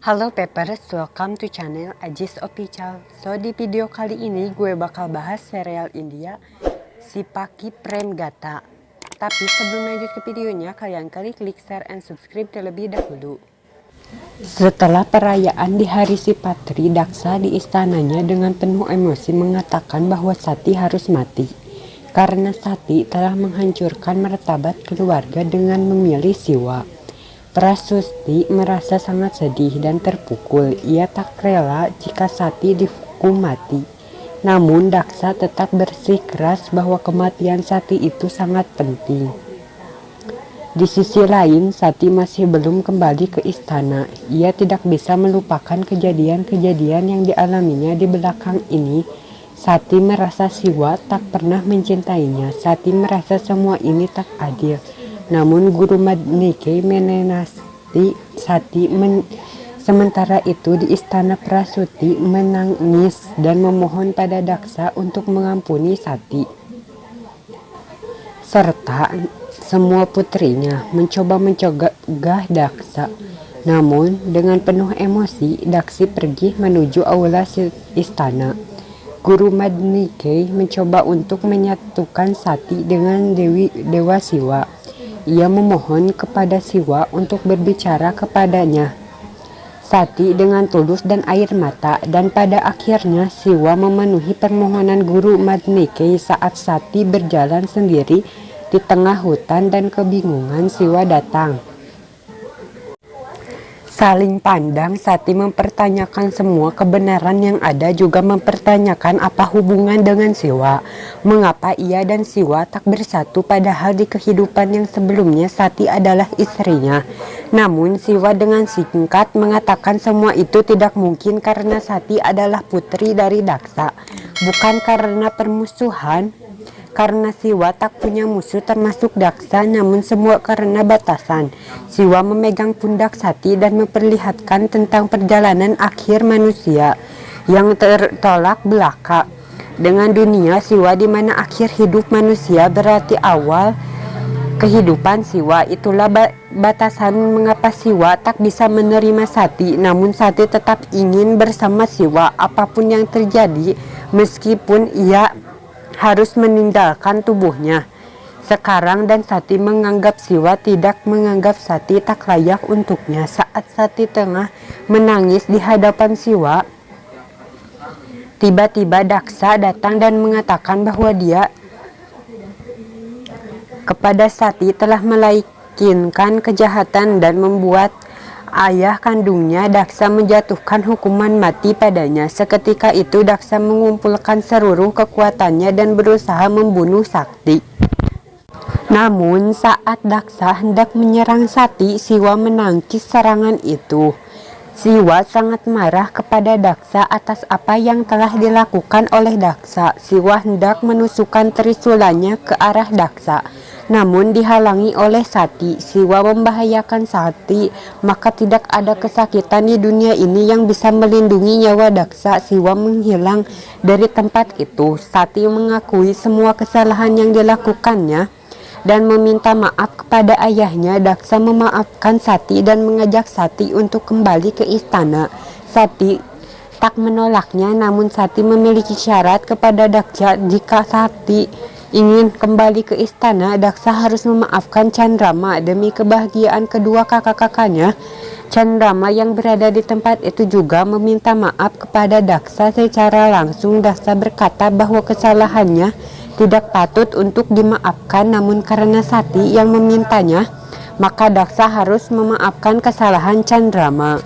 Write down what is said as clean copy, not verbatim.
Halo Peppers, welcome to channel Ajis Official. So di video kali ini gue bakal bahas serial India Sipaki Prem Gatha. Tapi sebelum lanjut ke videonya, kalian klik share and subscribe terlebih dahulu. Setelah perayaan di hari Sipatri, Daksa di istananya dengan penuh emosi mengatakan bahwa Sati harus mati. Karena Sati telah menghancurkan martabat keluarga dengan memilih Siwa. Prasusti merasa sangat sedih dan terpukul. Ia tak rela jika Sati dihukum mati. Namun Daksa tetap bersikeras bahwa kematian Sati itu sangat penting. Di sisi lain, Sati masih belum kembali ke istana. Ia tidak bisa melupakan kejadian-kejadian yang dialaminya di belakang ini. Sati merasa Siwa tak pernah mencintainya. Sati merasa semua ini tak adil. Namun Guru Madnike menasihati Sati. Sementara itu di istana Prasuti menangis dan memohon pada Daksa untuk mengampuni Sati. Serta semua putrinya mencoba mencegah Daksa. Namun dengan penuh emosi Daksi pergi menuju aula istana. Guru Madnike mencoba untuk menyatukan Sati dengan Dewa Siwa. Ia memohon kepada Siwa untuk berbicara kepadanya. Sati dengan tulus dan air mata, dan pada akhirnya Siwa memenuhi permohonan Guru Madnike. Saat Sati berjalan sendiri di tengah hutan dan kebingungan, Siwa datang. Saling pandang, Sati mempertanyakan semua kebenaran yang ada, juga mempertanyakan apa hubungan dengan Siwa. Mengapa ia dan Siwa tak bersatu padahal di kehidupan yang sebelumnya Sati adalah istrinya. Namun Siwa dengan singkat mengatakan semua itu tidak mungkin karena Sati adalah putri dari Daksa. Bukan karena permusuhan, karena Siwa tak punya musuh termasuk Daksa, namun semua karena batasan. Siwa memegang pundak Sati dan memperlihatkan tentang perjalanan akhir manusia yang tertolak belakang dengan dunia Siwa, di mana akhir hidup manusia berarti awal kehidupan Siwa. Itulah batasan mengapa Siwa tak bisa menerima Sati, namun Sati tetap ingin bersama Siwa apapun yang terjadi, meskipun ia harus meninggalkan tubuhnya sekarang. Dan Sati menganggap Siwa tidak menganggap Sati tak layak untuknya. Saat Sati tengah menangis di hadapan Siwa, tiba-tiba Daksa datang dan mengatakan bahwa dia kepada Sati telah melakukan kejahatan dan membuat ayah kandungnya Daksa menjatuhkan hukuman mati padanya. Seketika itu Daksa mengumpulkan seluruh kekuatannya dan berusaha membunuh Sati. Namun saat Daksa hendak menyerang Sati, Siwa menangkis serangan itu. Siwa sangat marah kepada Daksa atas apa yang telah dilakukan oleh Daksa. Siwa hendak menusukkan trisulannya ke arah Daksa, namun dihalangi oleh Sati. Siwa membahayakan Sati, maka tidak ada kesakitan di dunia ini yang bisa melindungi nyawa Daksa. Siwa menghilang dari tempat itu. Sati mengakui semua kesalahan yang dilakukannya dan meminta maaf kepada ayahnya. Daksa memaafkan Sati dan mengajak Sati untuk kembali ke istana. Sati tak menolaknya, namun Sati memiliki syarat kepada Daksa. Jika Sati ingin kembali ke istana, Daksa harus memaafkan Chandrama demi kebahagiaan kedua kakak-kakaknya. Chandrama yang berada di tempat itu juga meminta maaf kepada Daksa secara langsung. Daksa berkata bahwa kesalahannya tidak patut untuk dimaafkan, namun karena Sati yang memintanya, maka Daksa harus memaafkan kesalahan Chandrama.